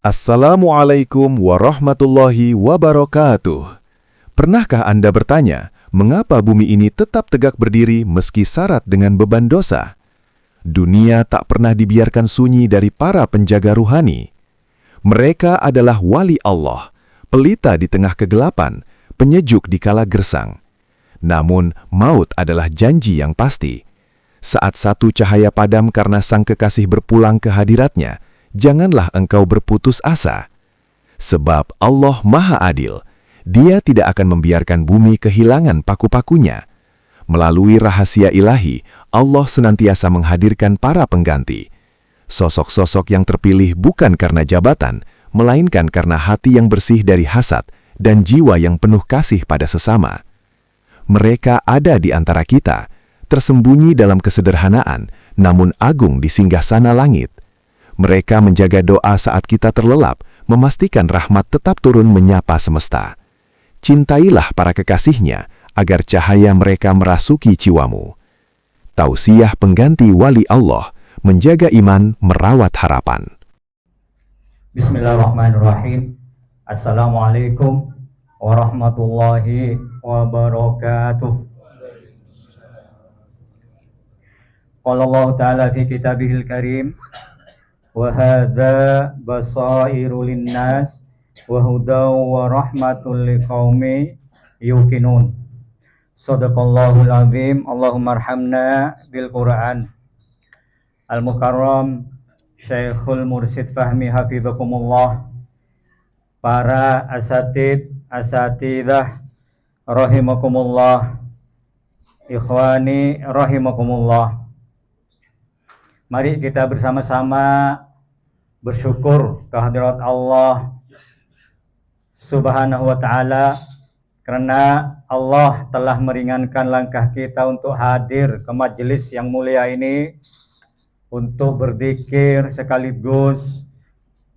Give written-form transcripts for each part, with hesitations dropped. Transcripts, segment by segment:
Assalamualaikum warahmatullahi wabarakatuh. Pernahkah Anda bertanya, mengapa bumi ini tetap tegak berdiri meski syarat dengan beban dosa? Dunia tak pernah dibiarkan sunyi dari para penjaga ruhani. Mereka adalah wali Allah, pelita di tengah kegelapan, penyejuk di kala gersang. Namun, maut adalah janji yang pasti. Saat satu cahaya padam karena sang kekasih berpulang ke hadiratnya, janganlah engkau berputus asa. Sebab Allah Maha Adil, Dia tidak akan membiarkan bumi kehilangan paku-pakunya. Melalui rahasia ilahi, Allah senantiasa menghadirkan para pengganti. Sosok-sosok yang terpilih bukan karena jabatan, melainkan karena hati yang bersih dari hasad dan jiwa yang penuh kasih pada sesama. Mereka ada di antara kita, tersembunyi dalam kesederhanaan, namun agung di singgasana langit. Mereka menjaga doa saat kita terlelap, memastikan rahmat tetap turun menyapa semesta. Cintailah para kekasihnya, agar cahaya mereka merasuki jiwamu. Tausiah pengganti wali Allah, menjaga iman, merawat harapan. Bismillahirrahmanirrahim. Assalamualaikum warahmatullahi wabarakatuh. Qala Allah Ta'ala fi kitabihil karim, wa hadza basairu linnas wa hudaw wa rahmatul liqaumi yuqinun. Shadaqallahul azim. Allahumma arhamna bil Qur'an. Al-Mukarram Syekhul Mursyid Fahmi hafizakumullah, para asatidah rahimakumullah, ikhwani rahimakumullah. Mari kita bersama-sama bersyukur kehadirat Allah Subhanahu wa ta'ala, karena Allah telah meringankan langkah kita untuk hadir ke majelis yang mulia ini, untuk berzikir sekaligus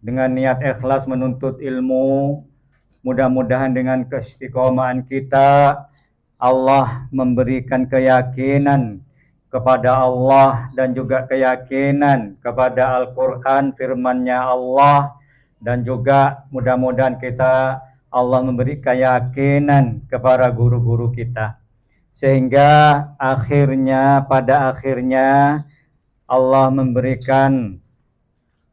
dengan niat ikhlas menuntut ilmu. Mudah-mudahan dengan keistiqomahan kita, Allah memberikan keyakinan kepada Allah dan juga keyakinan kepada Al-Quran, firman-Nya Allah, dan juga mudah-mudahan kita Allah memberi keyakinan kepada guru-guru kita, sehingga pada akhirnya Allah memberikan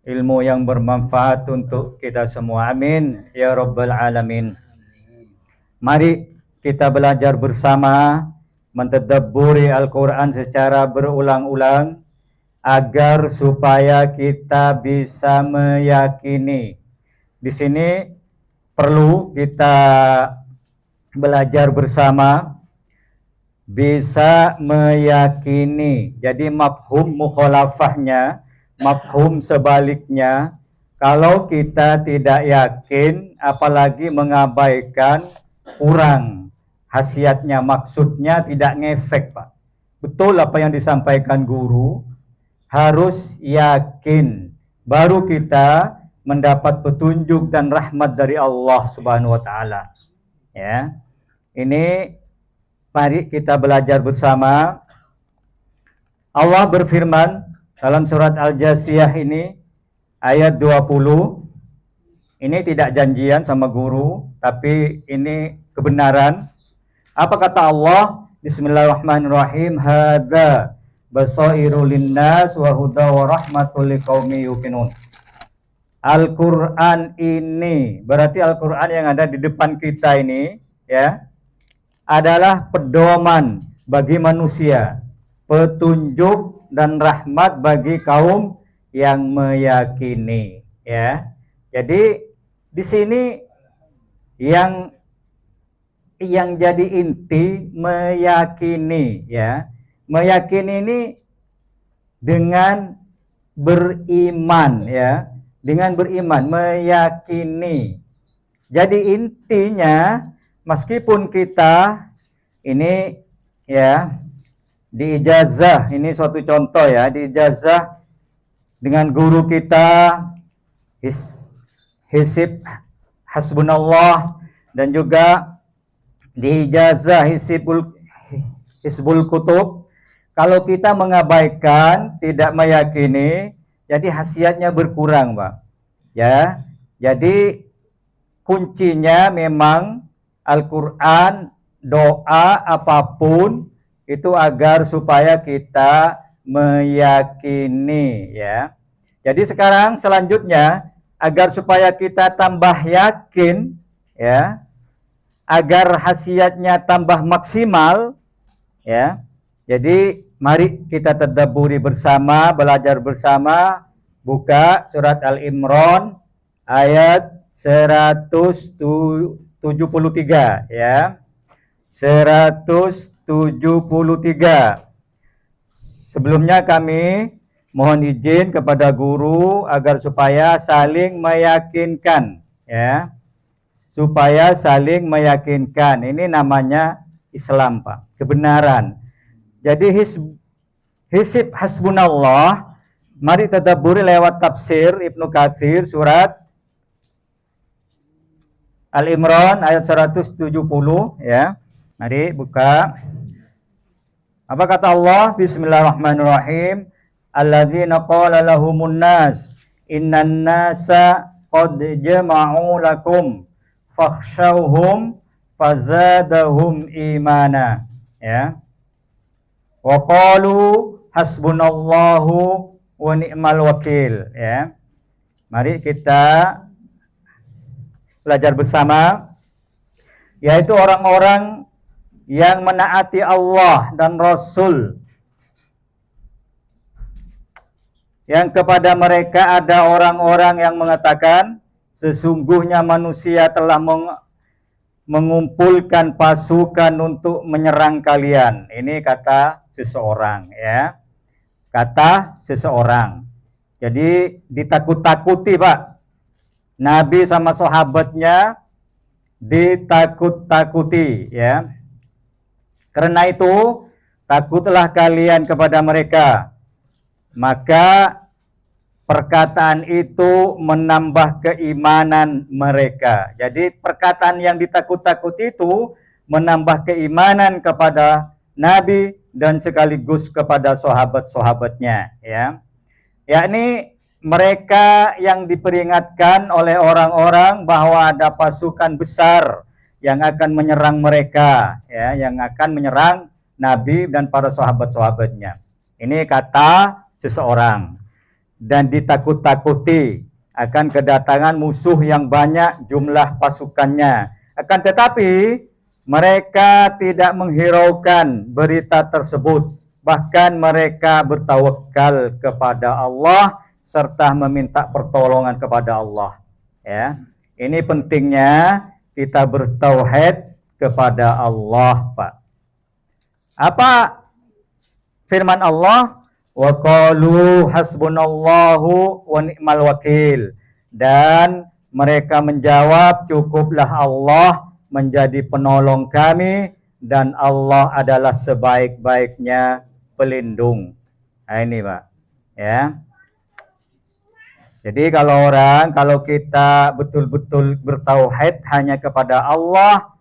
ilmu yang bermanfaat untuk kita semua. Amin ya rabbal alamin. Mari kita belajar bersama mentadabburi Al-Quran secara berulang-ulang, agar supaya kita bisa meyakini. Di sini perlu kita belajar bersama, bisa meyakini. Jadi mafhum mukhalafahnya, mafhum sebaliknya, kalau kita tidak yakin, apalagi mengabaikan, kurang khasiatnya, maksudnya tidak ngefek, Pak. Betul apa yang disampaikan guru, harus yakin, baru kita mendapat petunjuk dan rahmat dari Allah Subhanahu wa ta'ala. Ya. Ini mari kita belajar bersama. Allah berfirman dalam surat Al-Jasiyah ini ayat 20. Ini tidak janjian sama guru, tapi ini kebenaran. Apa kata Allah? Bismillahirrahmanirrahim. Hadza basairu linnas wa huda wa rahmatul liqaumi yuqinun. Al-Quran ini, berarti Al-Quran yang ada di depan kita ini, ya, adalah pedoman bagi manusia, petunjuk dan rahmat bagi kaum yang meyakini, ya. Jadi di sini yang jadi inti meyakini, ya. Meyakini ini dengan beriman, ya. Dengan beriman, meyakini. Jadi intinya, meskipun kita ini, ya, di ijazah, ini suatu contoh, ya, di ijazah dengan guru kita, hisib hasbunallah, dan juga di ijazah hisbul kutub, kalau kita mengabaikan, tidak meyakini, jadi khasiatnya berkurang, Pak. Ya, Jadi kuncinya memang Al-Quran, doa apapun itu agar supaya kita meyakini, ya. Jadi sekarang selanjutnya agar supaya kita tambah yakin, ya, agar khasiatnya tambah maksimal, ya. Jadi mari kita tadabburi bersama, belajar bersama. Buka surat Al-Imran ayat 173, ya. 173. Sebelumnya kami mohon izin kepada guru agar supaya saling meyakinkan, ya. Supaya saling meyakinkan. Ini namanya Islam, Pak. Kebenaran. Jadi hisib hasbunallah, mari tadabburi lewat tafsir Ibnu Katsir surat Al-Imran ayat 170, ya. Mari buka. Apa kata Allah? Bismillahirrahmanirrahim. Alladzina qala lahumun nas innan nasa qad jama'u lakum fakhshawhum fazadahum imana, ya. Wa qalu hasbunallahu wa ni'mal wakil, ya. Mari kita belajar bersama, yaitu orang-orang yang menaati Allah dan Rasul, yang kepada mereka ada orang-orang yang mengatakan sesungguhnya manusia telah mengumpulkan pasukan untuk menyerang kalian. Ini kata seseorang, ya. Kata seseorang. Jadi ditakut-takuti, Pak. Nabi sama sahabatnya ditakut-takuti, ya. Karena itu takutlah kalian kepada mereka. Maka perkataan itu menambah keimanan mereka. Jadi perkataan yang ditakut-takuti itu menambah keimanan kepada Nabi dan sekaligus kepada sahabat-sahabatnya, ya. Yakni mereka yang diperingatkan oleh orang-orang bahwa ada pasukan besar yang akan menyerang mereka, ya, yang akan menyerang Nabi dan para sahabat-sahabatnya. Ini kata seseorang. Dan ditakut-takuti akan kedatangan musuh yang banyak jumlah pasukannya. Akan tetapi mereka tidak menghiraukan berita tersebut. Bahkan mereka bertawakal kepada Allah serta meminta pertolongan kepada Allah, ya. Ini pentingnya kita bertauhid kepada Allah, Pak. Apa firman Allah? Wa qalu hasbunallahu wa ni'mal wakil. Dan mereka menjawab, cukuplah Allah menjadi penolong kami dan Allah adalah sebaik-baiknya pelindung. Nah, ini, Pak, ya. Jadi kalau kita betul-betul bertauhid hanya kepada Allah,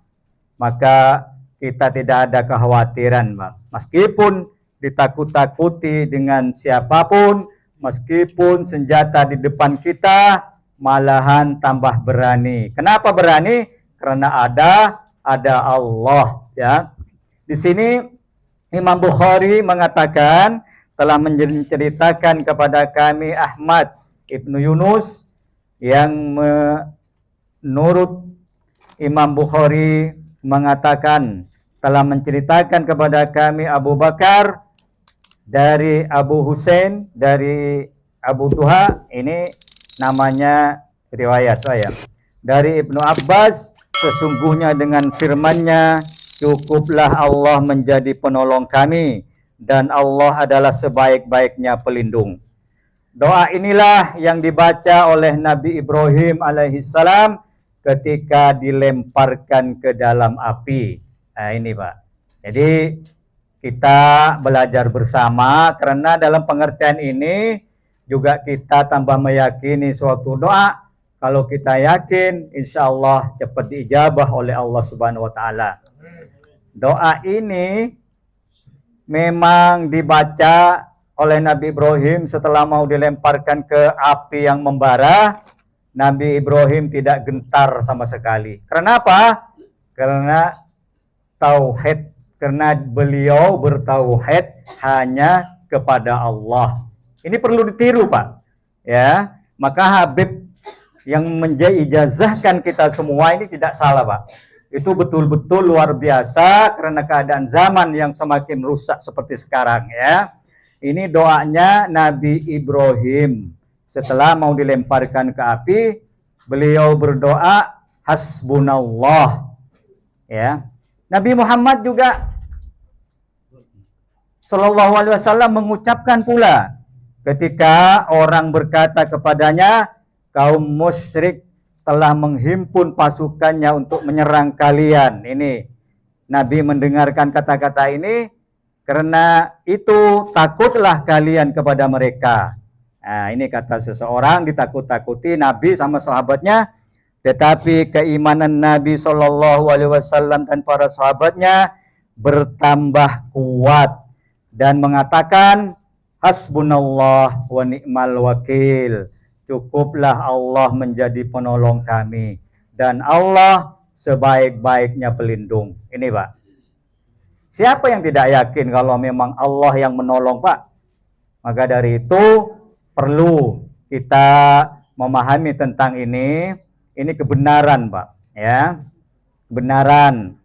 maka kita tidak ada kekhawatiran, Pak. Meskipun ditakut-takuti dengan siapapun, meskipun senjata di depan kita, malahan tambah berani. Kenapa berani? Karena ada Allah, ya. Di sini Imam Bukhari mengatakan telah menceritakan kepada kami Ahmad Ibnu Yunus yang menurut Imam Bukhari mengatakan telah menceritakan kepada kami Abu Bakar dari Abu Husain dari Abu Duha, ini namanya riwayat saya. Dari Ibnu Abbas, sesungguhnya dengan firman-Nya, cukuplah Allah menjadi penolong kami dan Allah adalah sebaik-baiknya pelindung. Doa inilah yang dibaca oleh Nabi Ibrahim alaihissalam ketika dilemparkan ke dalam api. Nah, ini, Pak. Jadi kita belajar bersama karena dalam pengertian ini juga kita tambah meyakini suatu doa. Kalau kita yakin, insya Allah cepat diijabah oleh Allah Subhanahu Wa Taala. Doa ini memang dibaca oleh Nabi Ibrahim setelah mau dilemparkan ke api yang membara. Nabi Ibrahim tidak gentar sama sekali. Karena apa? Karena tauhid, karena beliau bertauhid hanya kepada Allah. Ini perlu ditiru, Pak. Ya, maka Habib yang menjazahkan kita semua ini tidak salah, Pak. Itu betul-betul luar biasa karena keadaan zaman yang semakin rusak seperti sekarang, ya. Ini doanya Nabi Ibrahim. Setelah mau dilemparkan ke api, beliau berdoa hasbunallah. Ya. Nabi Muhammad juga sallallahu alaihi wasallam mengucapkan pula ketika orang berkata kepadanya, kaum musyrik telah menghimpun pasukannya untuk menyerang kalian. Ini Nabi mendengarkan kata-kata ini, karena itu takutlah kalian kepada mereka. Nah, ini kata seseorang ditakut-takuti Nabi sama sahabatnya, tetapi keimanan Nabi Shallallahu Alaihi Wasallam dan para sahabatnya bertambah kuat dan mengatakan hasbunallah wa ni'mal wakil. Cukuplah Allah menjadi penolong kami dan Allah sebaik-baiknya pelindung. Ini, Pak. Siapa yang tidak yakin kalau memang Allah yang menolong, Pak? Maka dari itu perlu kita memahami tentang ini. Ini kebenaran, Pak. Ya, kebenaran.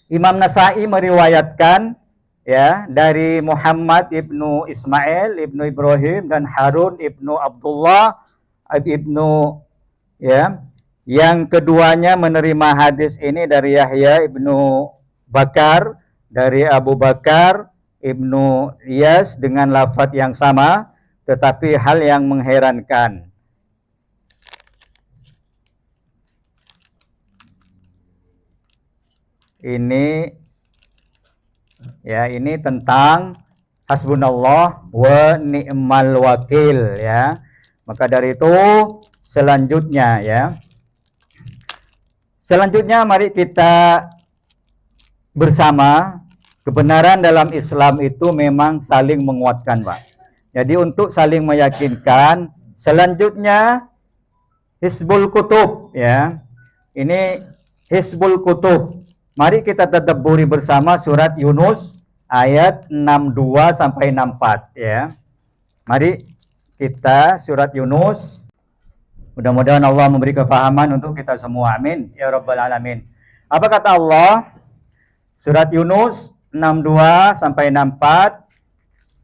Imam Nasai meriwayatkan ya dari Muhammad ibnu Ismail ibnu Ibrahim dan Harun ibnu Abdullah ibnu ya, yang keduanya menerima hadis ini dari Yahya ibnu Bakar, dari Abu Bakar ibnu Iyas dengan lafaz yang sama, tetapi hal yang mengherankan. Ini ya, ini tentang hasbunallah wa ni'mal wakil, ya. Maka dari itu selanjutnya ya. Selanjutnya mari kita bersama, kebenaran dalam Islam itu memang saling menguatkan, Pak. Jadi untuk saling meyakinkan, selanjutnya Hizbul Kutub, ya. Ini Hizbul Kutub. Mari kita tadabburi bersama surat Yunus ayat 62 sampai 64, ya. Mari kita surat Yunus. Mudah-mudahan Allah memberi kefahaman untuk kita semua. Amin ya rabbal alamin. Apa kata Allah? Surat Yunus 62 sampai 64.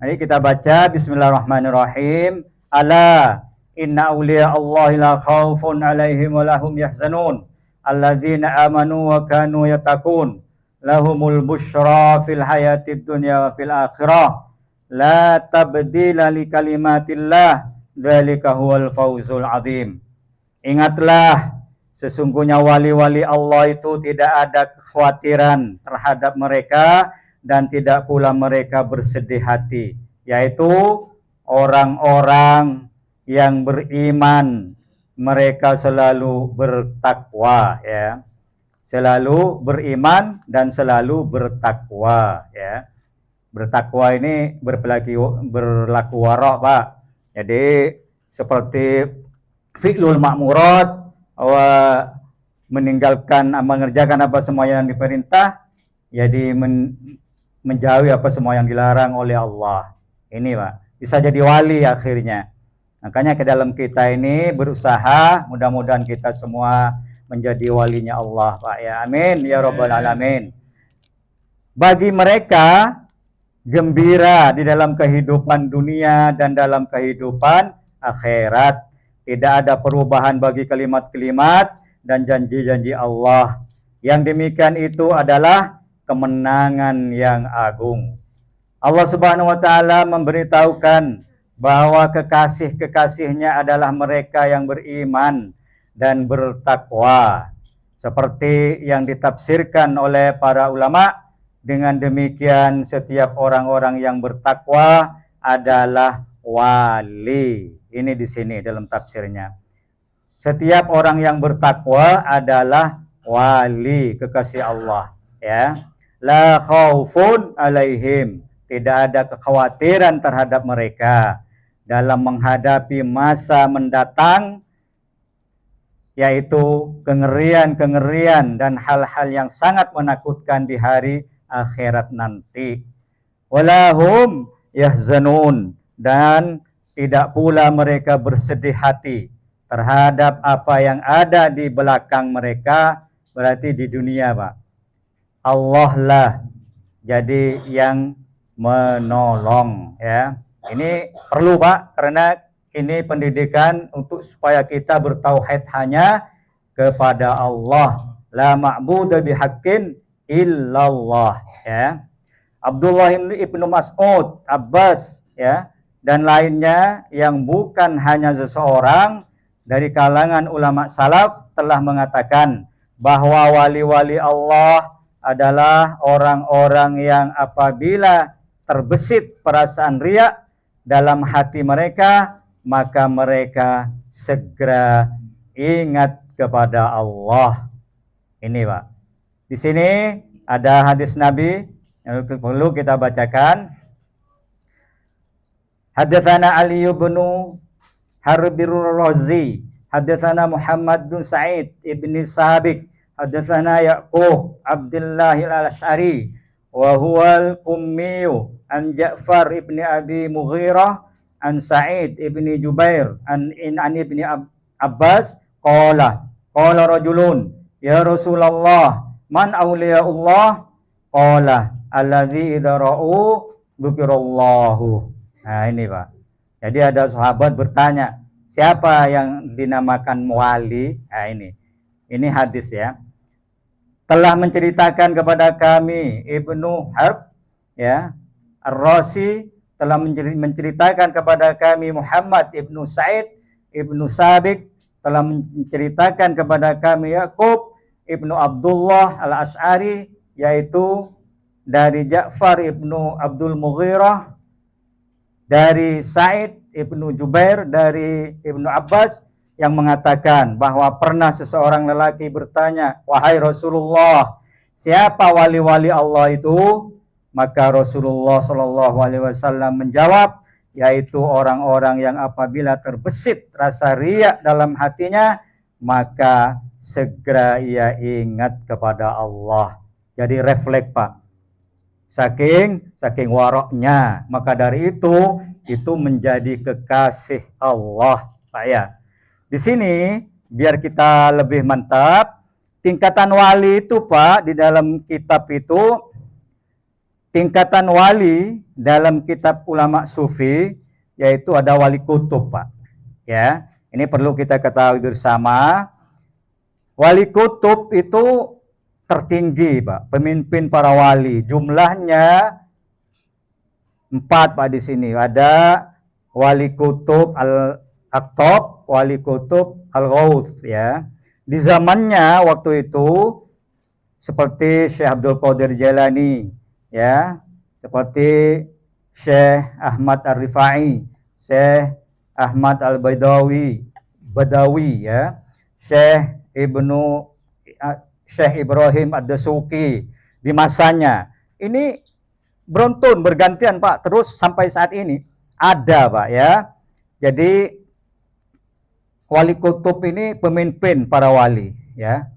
Mari kita baca. Bismillahirrahmanirrahim. Ala inna awliya Allahi la khawfun alaihim wa lahum yahzanun. Alladzina amanu wa kanu yattaqun. Lahumul busyra fil hayatid dunya wa fil akhirah. La tabdila li kalimatillah. Dzalika huwal fawzul azim. Ingatlah, sesungguhnya wali-wali Allah itu tidak ada kekhawatiran terhadap mereka dan tidak pula mereka bersedih hati, yaitu orang-orang yang beriman, mereka selalu bertakwa, ya. Selalu beriman dan selalu bertakwa, ya. Bertakwa ini berlaku wara', Pak. Jadi seperti fi'lul ma'murat, meninggalkan, mengerjakan apa semua yang diperintah, jadi menjauhi apa semua yang dilarang oleh Allah. Ini, Pak, bisa jadi wali akhirnya. Makanya ke dalam kita ini berusaha, mudah-mudahan kita semua menjadi walinya Allah, Pak, ya. Amin ya rabbal alamin. Bagi mereka gembira di dalam kehidupan dunia dan dalam kehidupan akhirat. Tidak ada perubahan bagi kalimat-kalimat dan janji-janji Allah. Yang demikian itu adalah kemenangan yang agung. Allah Subhanahu wa taala memberitahukan bahwa kekasih-kekasihnya adalah mereka yang beriman dan bertakwa. Seperti yang ditafsirkan oleh para ulama, dengan demikian setiap orang-orang yang bertakwa adalah wali. Ini di sini dalam tafsirnya. Setiap orang yang bertakwa adalah wali, kekasih Allah, ya. La khaufun alaihim, tidak ada kekhawatiran terhadap mereka dalam menghadapi masa mendatang yaitu kengerian-kengerian dan hal-hal yang sangat menakutkan di hari akhirat nanti. Walahum yahzanun, dan tidak pula mereka bersedih hati terhadap apa yang ada di belakang mereka, berarti di dunia, Pak. Allah lah jadi yang menolong, ya. Ini perlu, Pak, karena ini pendidikan untuk supaya kita bertauhid hanya kepada Allah. La ma'budu bihaqqin illallah, ya. Abdullah ibnu Mas'ud, Abbas, ya, dan lainnya yang bukan hanya seseorang dari kalangan ulama salaf telah mengatakan bahwa wali-wali Allah adalah orang-orang yang apabila terbesit perasaan riya dalam hati mereka, maka mereka segera ingat kepada Allah. Ini, Pak. Di sini ada hadis Nabi yang perlu kita bacakan. Hadatsana Ali bin Harbir Razi, hadatsana Muhammad bin Sa'id ibn Sabiq, hadatsana Yaqub Abdullah al-Asy'ari wa huwa al-Qummi an Ja'far ibn Abi Mughirah an Sa'id ibn Jubair an ibn Abbas qala rajulun ya Rasulullah man awliyaullah qala alladzi idza ra'u dzikirallahu. Nah, ini, Pak. Jadi ada sahabat bertanya, siapa yang dinamakan wali? Nah, ini hadis, ya. Telah menceritakan kepada kami Ibnu Harb, ya, Ar-Rasi telah menceritakan kepada kami Muhammad ibnu Sa'id ibnu Sabiq, telah menceritakan kepada kami Yaqub ibnu Abdullah al-Asy'ari, yaitu dari Ja'far ibnu Abdul Mughirah, dari Sa'id ibnu Jubair, dari Ibnu Abbas, yang mengatakan bahwa pernah seseorang lelaki bertanya, wahai Rasulullah, siapa wali-wali Allah itu? Maka Rasulullah SAW menjawab, yaitu orang-orang yang apabila terbesit rasa riya dalam hatinya, maka segera ia ingat kepada Allah. Jadi refleks, Pak. Saking waroknya, maka dari itu menjadi kekasih Allah, Pak, ya. Di sini biar kita lebih mantap, tingkatan wali itu, Pak, di dalam kitab itu, tingkatan wali dalam kitab ulama sufi, yaitu ada wali kutub, Pak, ya. Ini perlu kita ketahui bersama. Wali kutub itu tertinggi, Pak, pemimpin para wali. Jumlahnya 4, Pak, di sini. Ada wali kutub al-Aqtab, wali kutub al-Ghauth, ya. Di zamannya waktu itu seperti Syekh Abdul Qadir Jailani, ya, seperti Syekh Ahmad Ar-Rifai, Syekh Ahmad Al-Badawi, ya, Syekh Ibrahim Ad-Dasuki di masanya. Ini beruntun bergantian, Pak, terus sampai saat ini ada, Pak, ya. Jadi wali kutub ini pemimpin para wali, ya.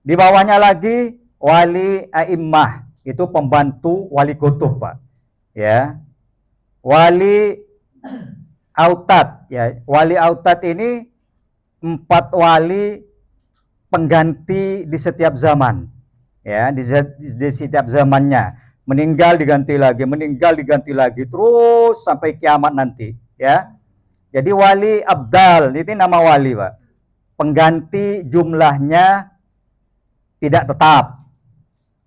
Di bawahnya lagi wali a'immah, itu pembantu wali kutub, Pak, ya. Wali autad, ya. Wali autad ini 4 wali pengganti di setiap zaman, ya, di setiap zamannya, meninggal diganti lagi terus sampai kiamat nanti, ya. Jadi wali abdal ini nama wali, Pak, pengganti jumlahnya tidak tetap.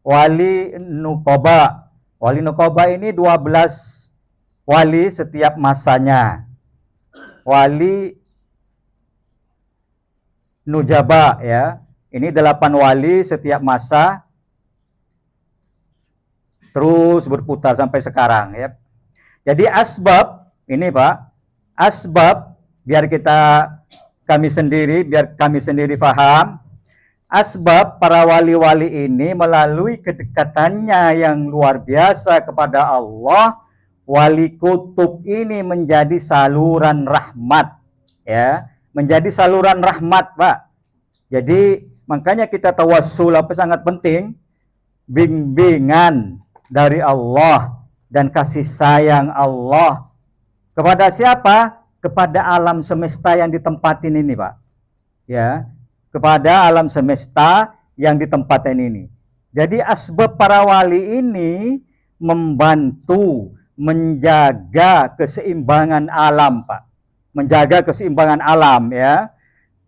Wali nukoba ini 12 wali setiap masanya. Wali nujaba, ya, ini 8 wali setiap masa, terus berputar sampai sekarang, ya. Jadi asbab ini, Pak, asbab biar kami sendiri paham, asbab para wali-wali ini melalui kedekatannya yang luar biasa kepada Allah, wali kutub ini menjadi saluran rahmat, ya. Menjadi saluran rahmat, Pak. Jadi makanya kita tawassul apa sangat penting, bimbingan dari Allah dan kasih sayang Allah kepada siapa? Kepada alam semesta yang ditempatin ini, Pak. Ya, kepada alam semesta yang ditempatin ini. Jadi asbab para wali ini membantu menjaga keseimbangan alam, Pak. Menjaga keseimbangan alam, ya.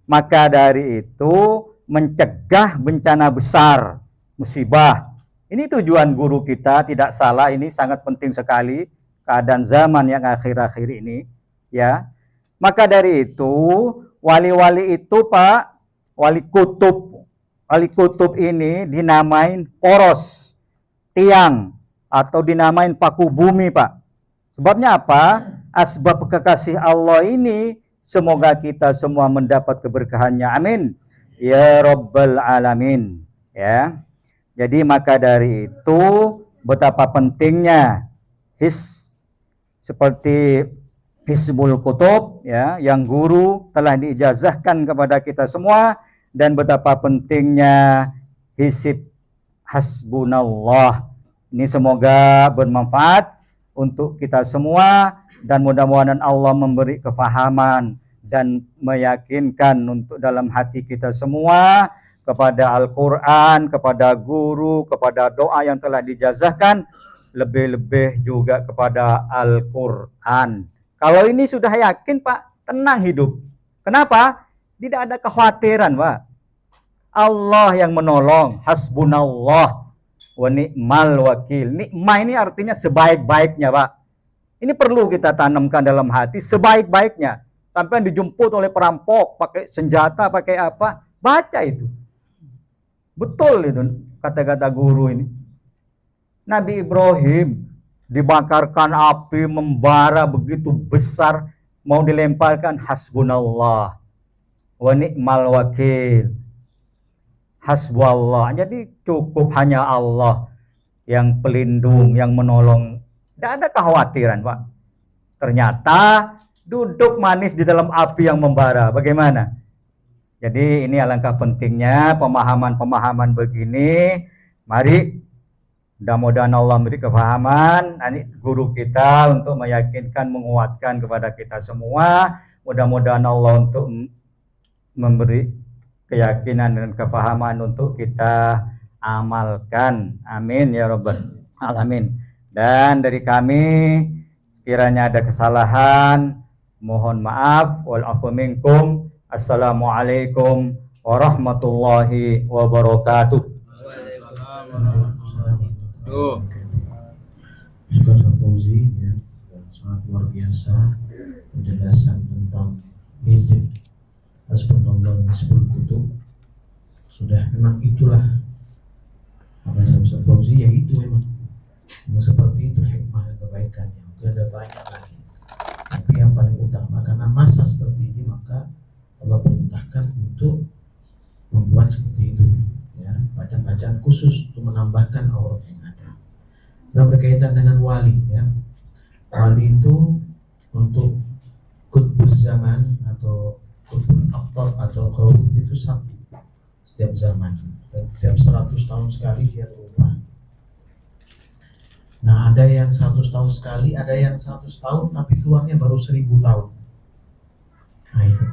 Maka dari itu mencegah bencana besar, musibah. Ini tujuan guru kita, tidak salah, ini sangat penting sekali keadaan zaman yang akhir-akhir ini, ya. Maka dari itu wali-wali itu, Pak, wali kutub ini dinamain poros, tiang, atau dinamain paku bumi, Pak. Sebabnya apa? Asbab kekasih Allah ini semoga kita semua mendapat keberkahannya. Amin. Ya Rabbal Alamin. Ya. Jadi maka dari itu betapa pentingnya seperti Hizbul Kutub, ya, yang guru telah diijazahkan kepada kita semua, dan betapa pentingnya Hizib Hasbunallah. Ini semoga bermanfaat untuk kita semua, dan mudah-mudahan Allah memberi kefahaman dan meyakinkan untuk dalam hati kita semua kepada Al-Quran, kepada guru, kepada doa yang telah dijazahkan, lebih-lebih juga kepada Al-Quran. Kalau ini sudah yakin, Pak, tenang hidup. Kenapa? Tidak ada kekhawatiran, Pak. Allah yang menolong, hasbunallah wa ni'mal wakil. Nikmah ini artinya sebaik-baiknya, Pak. Ini perlu kita tanamkan dalam hati, sebaik-baiknya. Sampai dijemput oleh perampok, pakai senjata, pakai apa, baca itu. Betul itu kata-kata guru ini. Nabi Ibrahim dibakarkan api membara begitu besar, mau dilemparkan, hasbunallah wa ni'mal wakil. Hasbunallah. Jadi cukup hanya Allah yang pelindung, yang menolong. Tidak ada kekhawatiran, Pak. Ternyata duduk manis di dalam api yang membara. Bagaimana? Jadi ini alangkah pentingnya pemahaman-pemahaman begini. Mari, mudah-mudahan Allah memberi kefahaman, ini guru kita untuk meyakinkan, menguatkan kepada kita semua. Mudah-mudahan Allah untuk memberi keyakinan dan kefahaman untuk kita amalkan. Amin ya Rabbal Alamin. Dan dari kami, kiranya ada kesalahan, mohon maaf. Wal afu minkum. Assalamualaikum warahmatullahi wabarakatuh. Ustaz Fauzi, ya, sangat luar biasa penjelasan tentang hizib Hasbunallah Hizbul Kutub. Sudah memang itulah apa Ustaz Fauzi, ya itu memang seperti itu hikmah dan kebaikan yang tidak ada banyak lagi. Tapi yang paling utama karena masa seperti ini, maka Allah perintahkan untuk membuat seperti itu, ya, bacaan-bacaan khusus untuk menambahkan aurat yang ada. Dan berkaitan dengan wali, ya, wali itu untuk kutbuz zaman atau kutbul aktor atau qaul itu satu setiap zaman, dan setiap 100 tahun sekali dia berubah. Nah, ada yang 100 tahun sekali, ada yang 100 tahun tapi keluarnya baru 1000 tahun. Nah itu.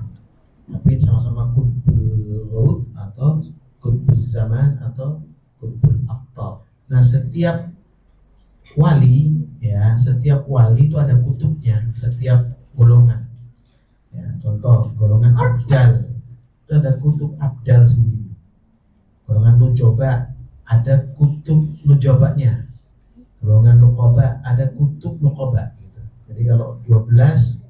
Tapi sama-sama kutbul atau kutbuz zaman atau kutbul aktor. Nah, setiap wali, ya, setiap wali itu ada kutubnya, setiap golongan. Ya, contoh golongan abdal itu ada kutub abdal sendiri. Golongan nujoba ada kutub nujobanya. Golongan nuqoba ada kutub nuqoba. Gitu. Jadi kalau 12,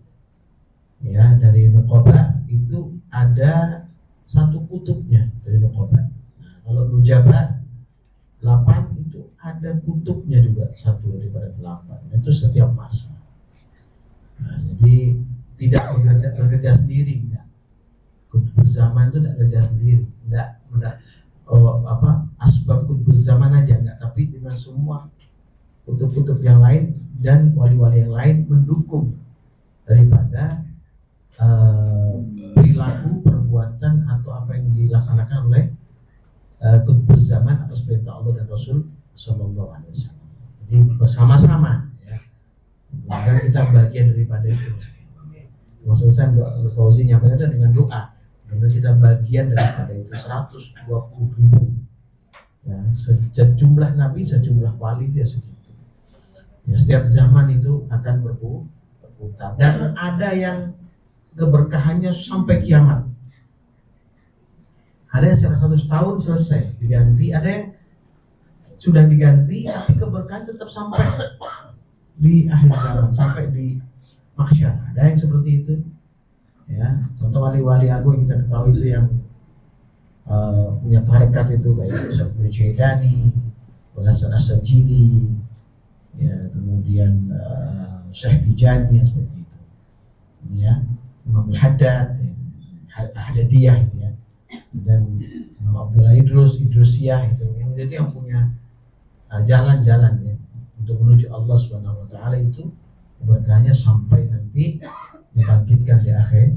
ya, dari nuqoba itu ada satu kutubnya dari nuqoba. Nah, kalau nujaba 8 itu ada kutubnya juga satu daripada 8. Itu setiap masa. Nah, jadi tidak bekerja sendiri, tidak. Kutbuz zaman itu tidak bekerja sendiri, tidak asbab kutbuz zaman aja, enggak, tapi dengan semua kutub-kutub yang lain dan wali-wali yang lain mendukung daripada perilaku, perbuatan atau apa yang dilaksanakan dilaksanakan oleh qutbuz zaman atas perintah Allah dan Rasul Sallallahu Alaihi Wasallam. Jadi bersama-sama, ya. Maka kita bagian daripada itu. Maksudnya Fauzi nyampaikan dengan doa. Karena kita bagian daripada itu 120.000. Ya, sejumlah nabi, sejumlah wali dia segitu. Ya, setiap zaman itu akan berputar dan ada yang keberkahannya sampai kiamat. Ada yang 100 tahun selesai diganti, ada yang sudah diganti tapi keberkahan tetap sampai di akhir zaman, sampai di mahsyar. Ada yang seperti itu. Ya, contoh wali-wali agung yang kita ketahui itu yang punya tarekat itu kayak Syekh Jaidani, Hasan Asy-Syadzili, ya, kemudian Syekh Tijani yang seperti itu. Ya, Imam Al-Haddad, Haddadiyah ya. Dan Imam Abdullah Idrusiyah itu. Jadi yang punya jalan-jalan ya untuk menuju Allah Subhanahu wa taala itu berkahnya sampai nanti dibangkitkan di akhirat.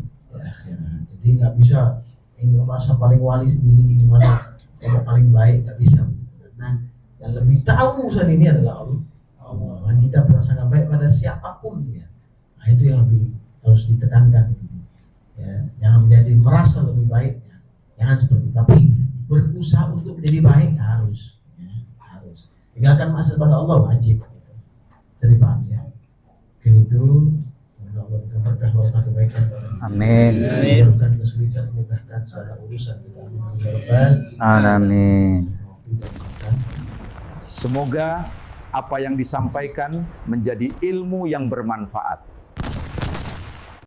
Jadi nggak bisa ini merasa paling wali sendiri, merasa paling baik, nggak bisa. Nah, yang lebih tahu urusan ini adalah Allah. Dan kita berasa baik pada siapapun ya. Nah, itu yang lebih harus ditekankan. Ya, jangan menjadi merasa lebih baik. Ya. Jangan seperti itu. Tapi berusaha untuk menjadi baik harus. Ya, harus. Tinggalkan maksiat pada Allah wajib. Jadi paham ya. Mungkin itu. Allah berkah warahmatullahi kebaikan. Amin. Mudahkan kesulitan, mudahkan segala urusan kita. Amin. Semoga apa yang disampaikan menjadi ilmu yang bermanfaat